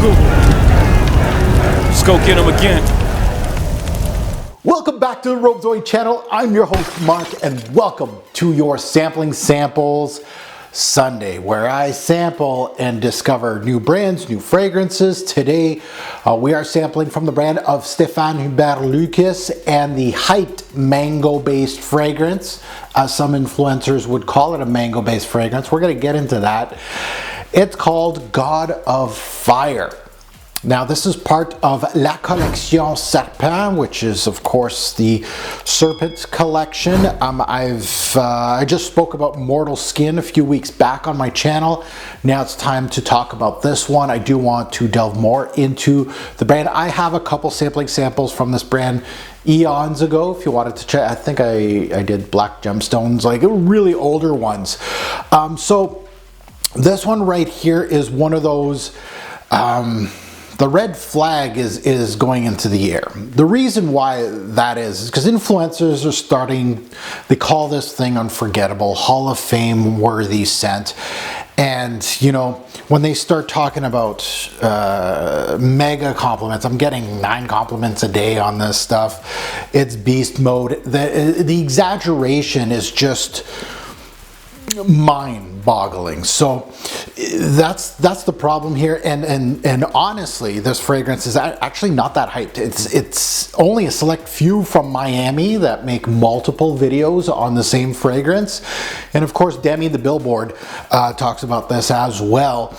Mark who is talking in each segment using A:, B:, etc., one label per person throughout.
A: Google. Let's go get him again.
B: Welcome back to the Robezoid channel. I'm your host Mark, and welcome to your Sampling Samples Sunday, where I sample and discover new brands, new fragrances. Today we are sampling from the brand of Stéphane Humbert and the Hyped mango-based fragrance. As some influencers would call it, a mango-based fragrance. We're going to get into that. It's called God of Fire. Now, this is part of La Collection Samplin, which is, of course, the Serpent collection. I just spoke about Mortal Skin a few weeks back on my channel. Now it's time to talk about this one. I do want to delve more into the brand. I have a couple samples from this brand eons ago. If you wanted to check, I think I did Black Gemstones, like really older ones. So this one right here is one of those. The red flag is going into the air. The reason why that is because influencers are starting, they call this thing unforgettable, Hall of Fame worthy scent. And, you know, when they start talking about mega compliments, I'm getting 9 compliments a day on this stuff. It's beast mode. The exaggeration is just mind-boggling. So that's the problem here, and honestly, this fragrance is actually not that hyped. It's only a select few from Miami that make multiple videos on the same fragrance, and of course Demi the Billboard talks about this as well.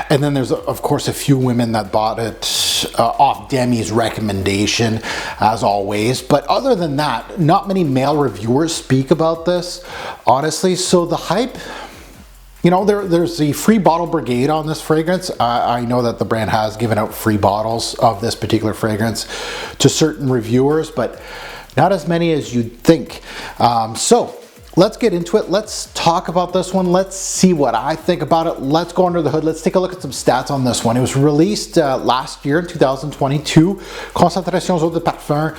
B: And then there's, of course, a few women that bought it off Demi's recommendation, as always. But other than that, not many male reviewers speak about this, honestly. So the hype, you know, there's the free bottle brigade on this fragrance. I know that the brand has given out free bottles of this particular fragrance to certain reviewers, but not as many as you'd think. So let's get into it. Let's talk about this one. Let's see what I think about it. Let's go under the hood. Let's take a look at some stats on this one. It was released last year in 2022. Concentrations eau de parfum.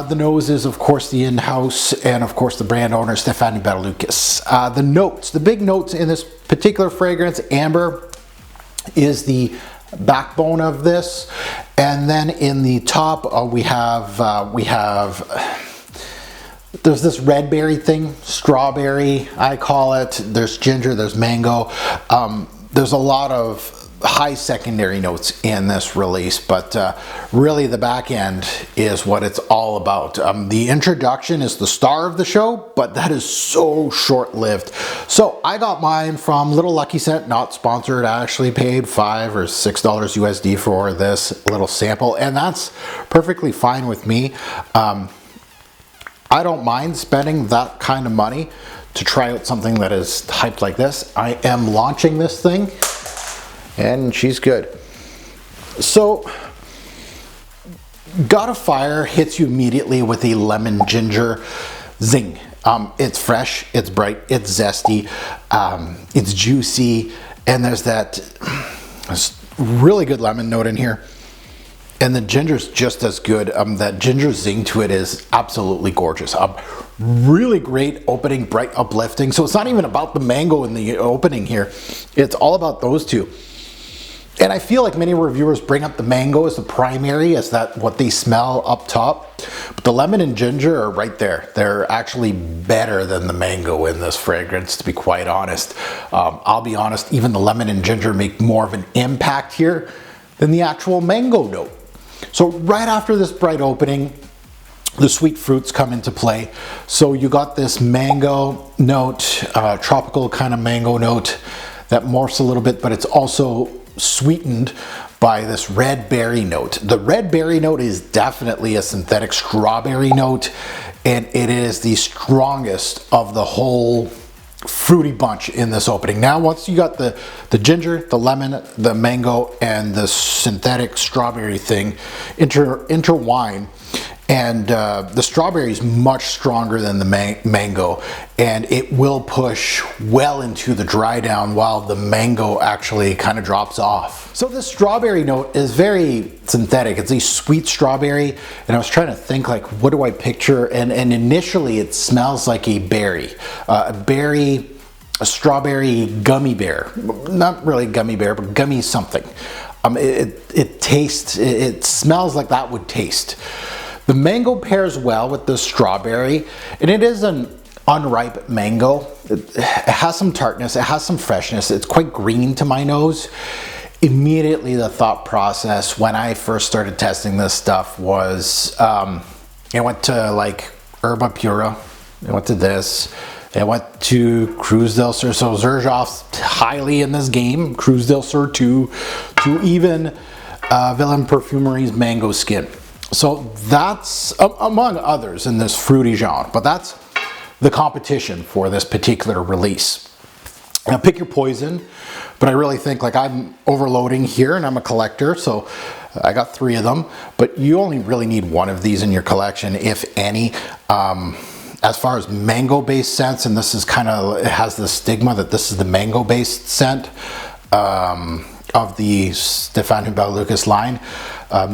B: The nose is, of course, the in-house and, of course, the brand owner, Stéphane Humbert. The notes, the big notes in this particular fragrance, amber is the backbone of this. And then in the top, we have there's this red berry thing, strawberry, I call it. There's ginger, there's mango. There's a lot of high secondary notes in this release, but really the back end is what it's all about. The introduction is the star of the show, but that is so short-lived. So I got mine from Little Lucky Scent, not sponsored. I actually paid $5 or $6 USD for this little sample, and that's perfectly fine with me. I don't mind spending that kind of money to try out something that is hyped like this. I am launching this thing, and she's good. So, God of Fire hits you immediately with a lemon ginger zing. It's fresh, it's bright, it's zesty, it's juicy, and there's that really good lemon note in here. And the ginger's just as good. That ginger zing to it is absolutely gorgeous. Really great opening, bright, uplifting. So it's not even about the mango in the opening here. It's all about those two. And I feel like many reviewers bring up the mango as the primary, as that what they smell up top. But the lemon and ginger are right there. They're actually better than the mango in this fragrance, to be quite honest. I'll be honest, even the lemon and ginger make more of an impact here than the actual mango note. So right after this bright opening, the sweet fruits come into play. So you got this mango note, tropical kind of mango note that morphs a little bit, but it's also sweetened by this red berry note. The red berry note is definitely a synthetic strawberry note, and it is the strongest of the whole fruity bunch in this opening. Now, once you got the ginger, the lemon, the mango, and the synthetic strawberry thing intertwine, and the strawberry is much stronger than the mango, and it will push well into the dry down while the mango actually kind of drops off. So the strawberry note is very synthetic. It's a sweet strawberry, and I was trying to think, like, what do I picture? And initially it smells like a berry, a strawberry gummy bear. Not really gummy bear, but gummy something. It tastes, it smells like that would taste. The mango pairs well with the strawberry, and it is an unripe mango. It has some tartness, it has some freshness. It's quite green to my nose. Immediately the thought process when I first started testing this stuff was, I went to like Herba Pura, I went to this, I went to Cruz del Sur, so Xerjoff's highly in this game, Cruz del Sur 2, to even Villain Perfumery's Mango Skin. So that's among others in this fruity genre, but that's the competition for this particular release. Now pick your poison, but I really think like I'm overloading here and I'm a collector, so I got 3 of them, but you only really need 1 of these in your collection, if any. As far as mango based scents, and this is kind of, it has the stigma that this is the mango based scent of the Stéphane Humbert line.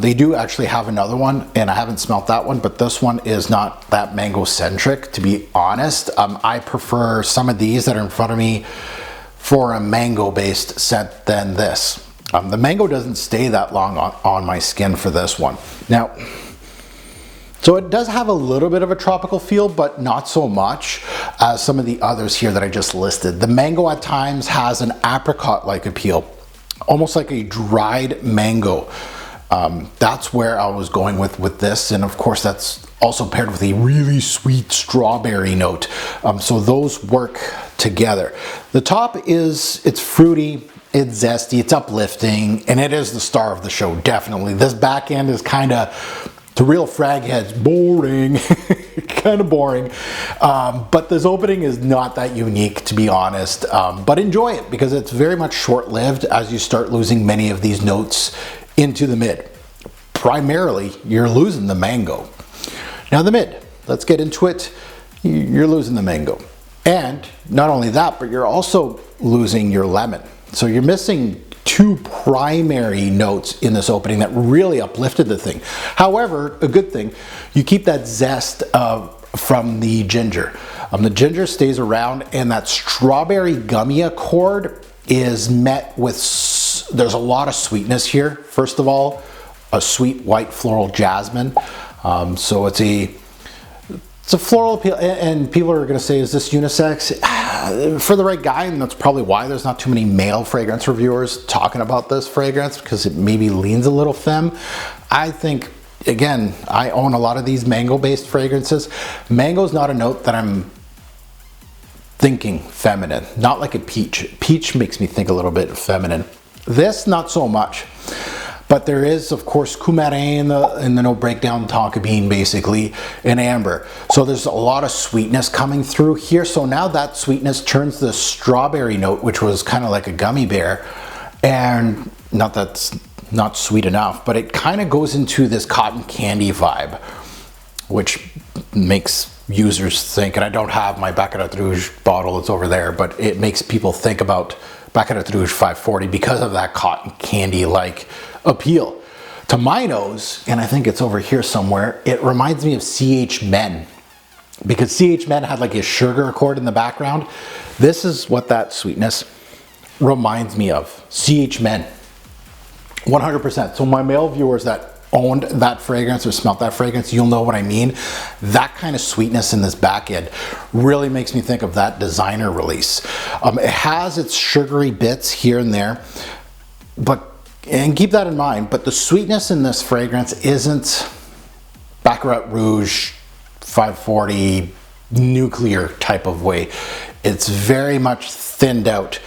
B: They do actually have another one, and I haven't smelt that one, but this one is not that mango centric, to be honest. I prefer some of these that are in front of me for a mango based scent than this. The mango doesn't stay that long on my skin for this one. Now, so it does have a little bit of a tropical feel, but not so much as some of the others here that I just listed. The mango at times has an apricot-like appeal, almost like a dried mango. That's where I was going with this, and of course that's also paired with a really sweet strawberry note. So those work together. The top it's fruity, it's zesty, it's uplifting, and it is the star of the show, definitely. This back end is kind of, to real frag heads, boring, kind of boring. But this opening is not that unique, to be honest. But enjoy it, because it's very much short-lived as you start losing many of these notes into the mid. Primarily, you're losing the mango. Now the mid, let's get into it. You're losing the mango. And not only that, but you're also losing your lemon. So you're missing 2 primary notes in this opening that really uplifted the thing. However, a good thing, you keep that zest from the ginger. The ginger stays around, and that strawberry gummy accord is met with, there's a lot of sweetness here. First of all, a sweet white floral jasmine. So it's a floral appeal, and people are going to say, is this unisex? For the right guy, and that's probably why there's not too many male fragrance reviewers talking about this fragrance, because it maybe leans a little femme. I think, again, I own a lot of these mango-based fragrances. Mango is not a note that I'm thinking feminine, not like a peach. Peach makes me think a little bit feminine. This, not so much. But there is, of course, coumarin in the note breakdown, tonka bean basically, and amber. So there's a lot of sweetness coming through here. So now that sweetness turns the strawberry note, which was kind of like a gummy bear, and not that's not sweet enough, but it kind of goes into this cotton candy vibe, which makes users think, and I don't have my Baccarat Rouge bottle, it's over there, but it makes people think about Baccarat Rouge 540 because of that cotton candy-like appeal. To my nose, and I think it's over here somewhere, it reminds me of CH Men, because CH Men had like a sugar accord in the background. This is what that sweetness reminds me of. CH Men, 100%. So my male viewers that owned that fragrance or smelt that fragrance, you'll know what I mean. That kind of sweetness in this back end really makes me think of that designer release. It has its sugary bits here and there, and keep that in mind, but the sweetness in this fragrance isn't Baccarat Rouge 540 nuclear type of way. It's very much thinned out,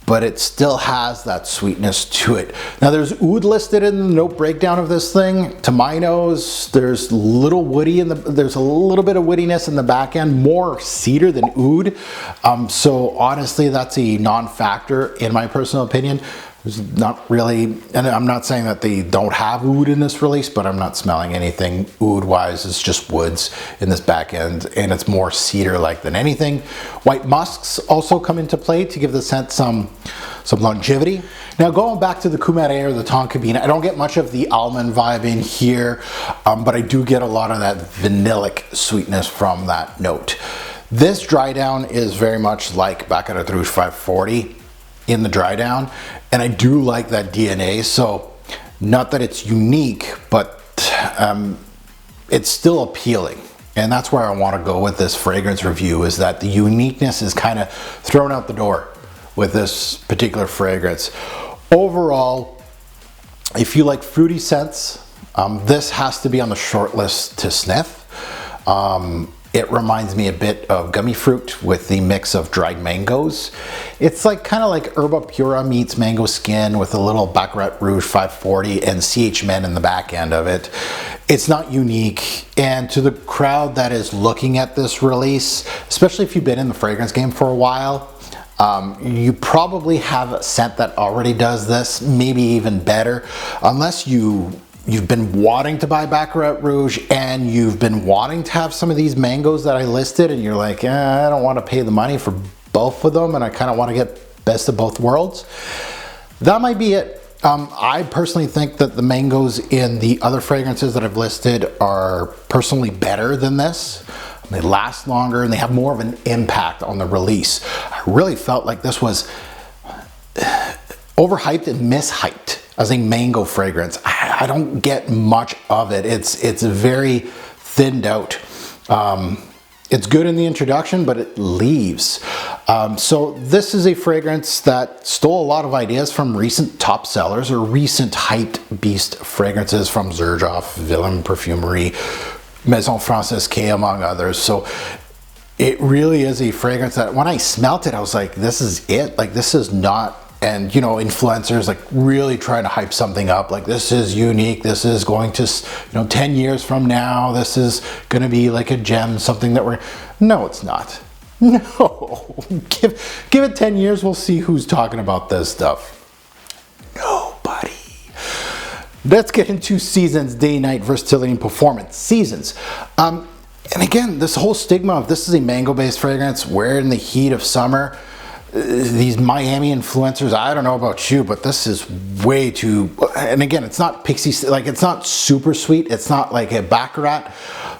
B: but it still has that sweetness to it. Now there's oud listed in the note breakdown of this thing. To my nose, there's there's a little bit of woodiness in the back end, more cedar than oud. So honestly, that's a non-factor in my personal opinion. There's not really, and I'm not saying that they don't have oud in this release, but I'm not smelling anything oud-wise. It's just woods in this back end, and it's more cedar-like than anything. White musks also come into play to give the scent some longevity. Now going back to the coumarin or the tonka bean, I don't get much of the almond vibe in here, but I do get a lot of that vanillic sweetness from that note. This dry down is very much like Baccarat Rouge 540. in the dry down, and I do like that DNA. So not that it's unique, but it's still appealing. And that's where I want to go with this fragrance review, is that the uniqueness is kind of thrown out the door with this particular fragrance. Overall, if you like fruity scents, this has to be on the short list to sniff. It reminds me a bit of gummy fruit with the mix of dried mangoes. It's like kind of like Herba Pura meets mango skin with a little Baccarat Rouge 540 and CH Men in the back end of it. It's not unique, and to the crowd that is looking at this release, especially if you've been in the fragrance game for a while, you probably have a scent that already does this, maybe even better, unless you've been wanting to buy Baccarat Rouge and you've been wanting to have some of these mangoes that I listed, and you're like, I don't want to pay the money for both of them, and I kind of want to get best of both worlds. That might be it. I personally think that the mangoes in the other fragrances that I've listed are personally better than this. They last longer and they have more of an impact on the release. I really felt like this was overhyped and mishyped as a mango fragrance. I don't get much of it. It's very thinned out. It's good in the introduction, but it leaves. So this is a fragrance that stole a lot of ideas from recent top sellers or recent hyped beast fragrances from Xerjoff, Willem Perfumery, Maison Frances K, among others. So it really is a fragrance that when I smelt it, I was like, this is it. Like, this is not, and you know, influencers like really trying to hype something up, like this is unique, this is going to, 10 years from now, this is going to be like a gem, something that no, it's not. No, give it 10 years, we'll see who's talking about this stuff. Nobody. Let's get into seasons, day, night, versatility, and performance. Seasons. And again, this whole stigma of this is a mango-based fragrance, wear it in the heat of summer. These Miami influencers, I don't know about you, but this is way too, and again, it's not pixie, like it's not super sweet, it's not like a Baccarat,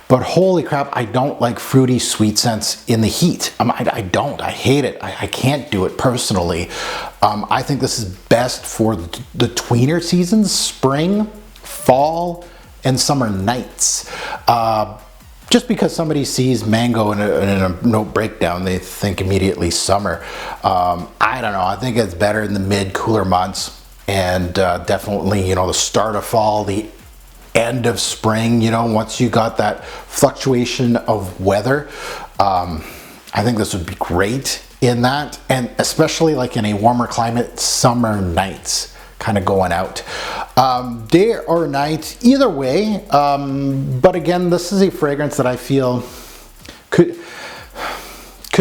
B: but holy crap, I don't like fruity sweet scents in the heat. I don't, I hate it, I can't do it personally. I think this is best for the tweener seasons, spring, fall, and summer nights. Just because somebody sees mango in a note breakdown, they think immediately summer. I don't know, I think it's better in the mid cooler months, and definitely, the start of fall, the end of spring, once you got that fluctuation of weather. I think this would be great in that, and especially like in a warmer climate, summer nights. Kind of going out, day or night, either way. But again, this is a fragrance that I feel could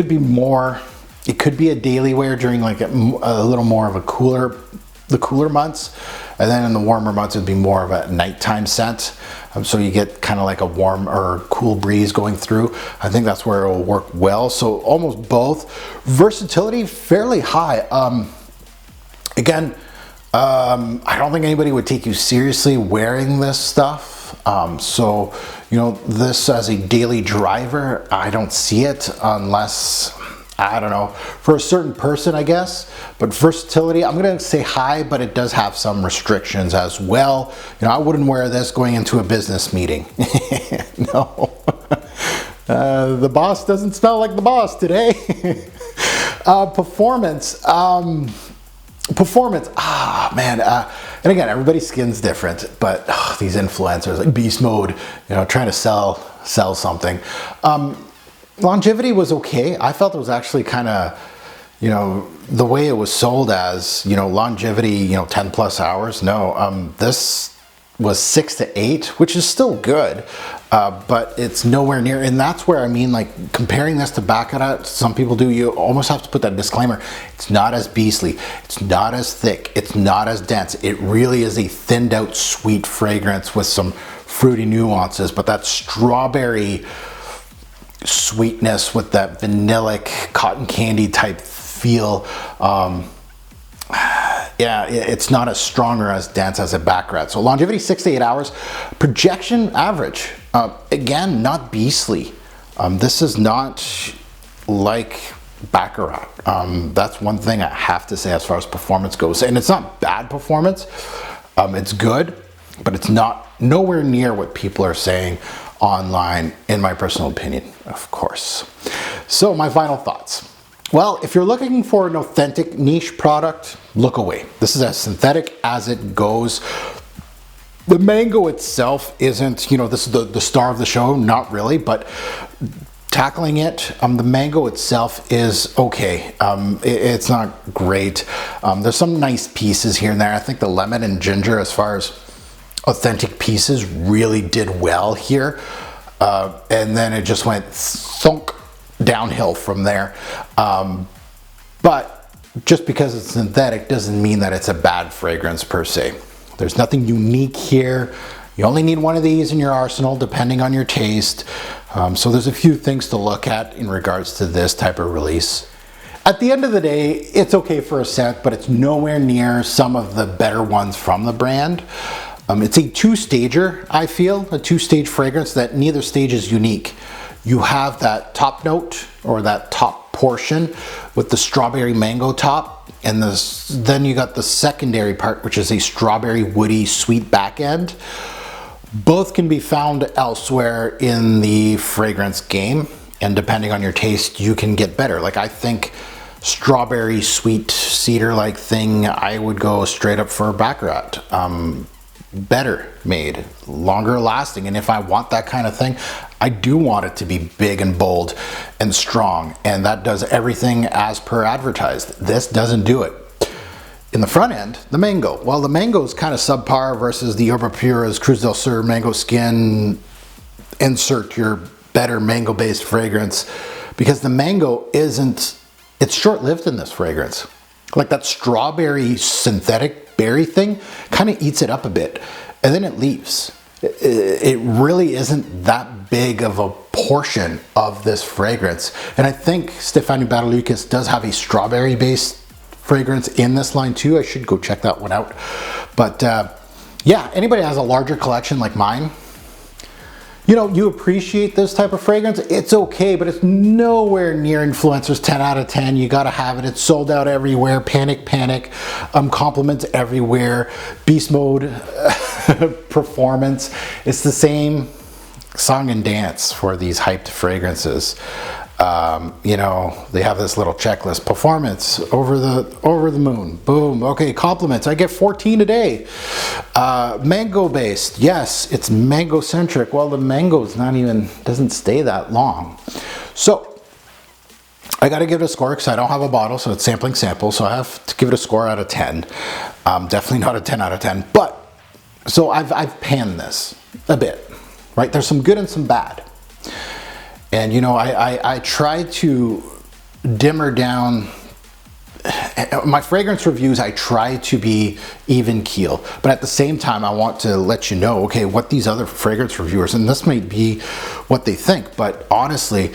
B: be more. It could be a daily wear during like a little more of the cooler months, and then in the warmer months it'd be more of a nighttime scent. So you get kind of like a warm or cool breeze going through. I think that's where it will work well. So almost both. Versatility fairly high. Again. I don't think anybody would take you seriously wearing this stuff. So, this as a daily driver, I don't see it unless, I don't know, for a certain person, I guess. But versatility, I'm going to say high, but it does have some restrictions as well. I wouldn't wear this going into a business meeting. No. The boss doesn't smell like the boss today. Performance. Performance, man, and again, everybody's skin's different, but these influencers like Beast Mode, trying to sell something. Longevity was okay. I felt it was actually kind of, the way it was sold as, longevity, 10 plus hours. No, this was 6 to 8, which is still good, but it's nowhere near, and that's where I mean, like comparing this to Baccarat, some people do, you almost have to put that disclaimer. It's not as beastly, it's not as thick, it's not as dense. It really is a thinned out sweet fragrance with some fruity nuances, but that strawberry sweetness with that vanillic cotton candy type feel, yeah, it's not as strong or as dense as a Baccarat. So longevity 6 to 8 hours. Projection average. Again, not beastly. This is not like Baccarat. That's one thing I have to say as far as performance goes. And it's not bad performance. It's good, but it's not nowhere near what people are saying online, in my personal opinion, of course. So my final thoughts. Well, if you're looking for an authentic niche product, look away. This is as synthetic as it goes. The mango itself isn't, this is the star of the show, not really, but tackling it, the mango itself is okay. It's not great. There's some nice pieces here and there. I think the lemon and ginger, as far as authentic pieces, really did well here. And then it just went thunk downhill from there. But just because it's synthetic doesn't mean that it's a bad fragrance per se. There's nothing unique here. You only need one of these in your arsenal depending on your taste. So there's a few things to look at in regards to this type of release. At the end of the day, it's okay for a scent, but it's nowhere near some of the better ones from the brand. It's a two-stager, I feel, a two-stage fragrance that neither stage is unique. You have that top note, or that top portion, with the strawberry mango top, and then you got the secondary part, which is a strawberry woody sweet back end. Both can be found elsewhere in the fragrance game, and depending on your taste, you can get better. Like, I think strawberry sweet cedar-like thing, I would go straight up for Baccarat. Better made, longer lasting, and if I want that kind of thing, I do want it to be big and bold and strong, and that does everything as per advertised. This doesn't do it. In the front end, the mango. Well, the mango is kind of subpar versus the Herba Pura's Cruz del Sur mango skin. Insert your better mango-based fragrance, because the mango isn't, it's short-lived in this fragrance. Like that strawberry synthetic berry thing kind of eats it up a bit, and then it leaves. It really isn't that big of a portion of this fragrance. And I think Stéphane Badalucas does have a strawberry based fragrance in this line too. I should go check that one out. But yeah, anybody has a larger collection like mine, you appreciate this type of fragrance, it's okay, but it's nowhere near Influencer's 10 out of 10. You gotta have it. It's sold out everywhere. Panic. Compliments everywhere. Beast mode performance. It's the same song and dance for these hyped fragrances. They have this little checklist: performance over the moon, boom. Okay, compliments, I get 14 a day. Mango based, yes, it's mango centric. Well, the mango's doesn't stay that long. So I got to give it a score because I don't have a bottle, so it's sampling sample. So I have to give it a score out of 10. Definitely not a 10 out of 10. But so I've panned this a bit, right? There's some good and some bad. And I try to dimmer down my fragrance reviews. I try to be even keel, but at the same time, I want to let you know, okay, what these other fragrance reviewers, and this might be what they think, but honestly,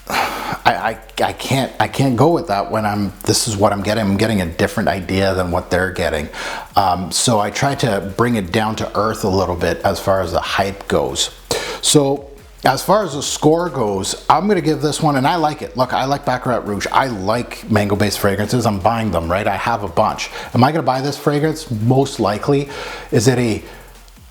B: I can't go with that when this is what I'm getting. I'm getting a different idea than what they're getting. So I try to bring it down to earth a little bit as far as the hype goes. So as far as the score goes, I'm going to give this one, and I like it. Look, I like Baccarat Rouge. I like mango-based fragrances. I'm buying them, right? I have a bunch. Am I going to buy this fragrance? Most likely. Is it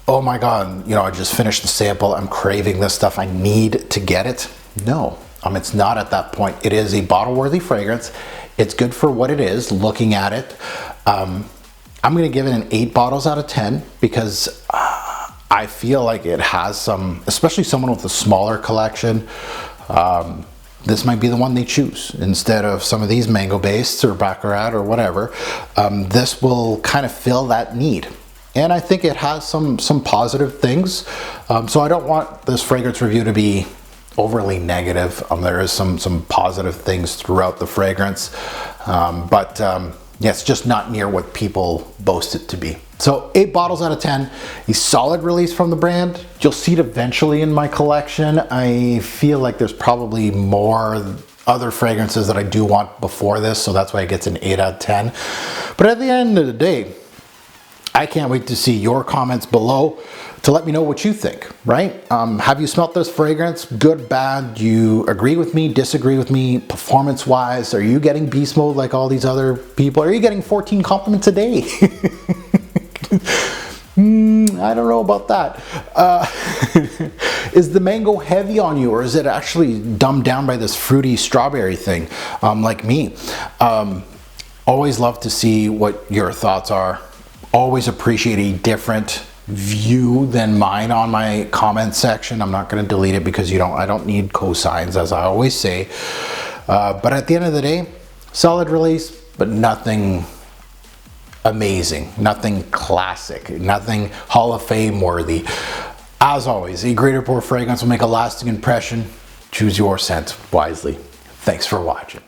B: oh my God, I just finished the sample. I'm craving this stuff. I need to get it? No, it's not at that point. It is a bottle-worthy fragrance. It's good for what it is, looking at it. I'm going to give it an 8 bottles out of 10 because I feel like it has some, especially someone with a smaller collection, this might be the one they choose instead of some of these mango based or Baccarat or whatever. This will kind of fill that need. And I think it has some positive things. So I don't want this fragrance review to be overly negative. There is some positive things throughout the fragrance. Yeah, it's just not near what people boast it to be. So 8 bottles out of 10, a solid release from the brand. You'll see it eventually in my collection. I feel like there's probably more other fragrances that I do want before this, so that's why it gets an 8 out of 10. But at the end of the day, I can't wait to see your comments below to let me know what you think, right? Have you smelt this fragrance? Good, bad? Do you agree with me, disagree with me, performance-wise? Are you getting beast mode like all these other people? Are you getting 14 compliments a day? I don't know about that. Is the mango heavy on you, or is it actually dumbed down by this fruity strawberry thing, like me? Always love to see what your thoughts are. Always appreciate a different view than mine on my comment section. I'm not going to delete it because I don't need cosigns, as I always say. But at the end of the day, solid release, but nothing amazing, nothing classic, nothing Hall of Fame worthy. As always, a great pour fragrance will make a lasting impression. Choose your scent wisely. Thanks for watching.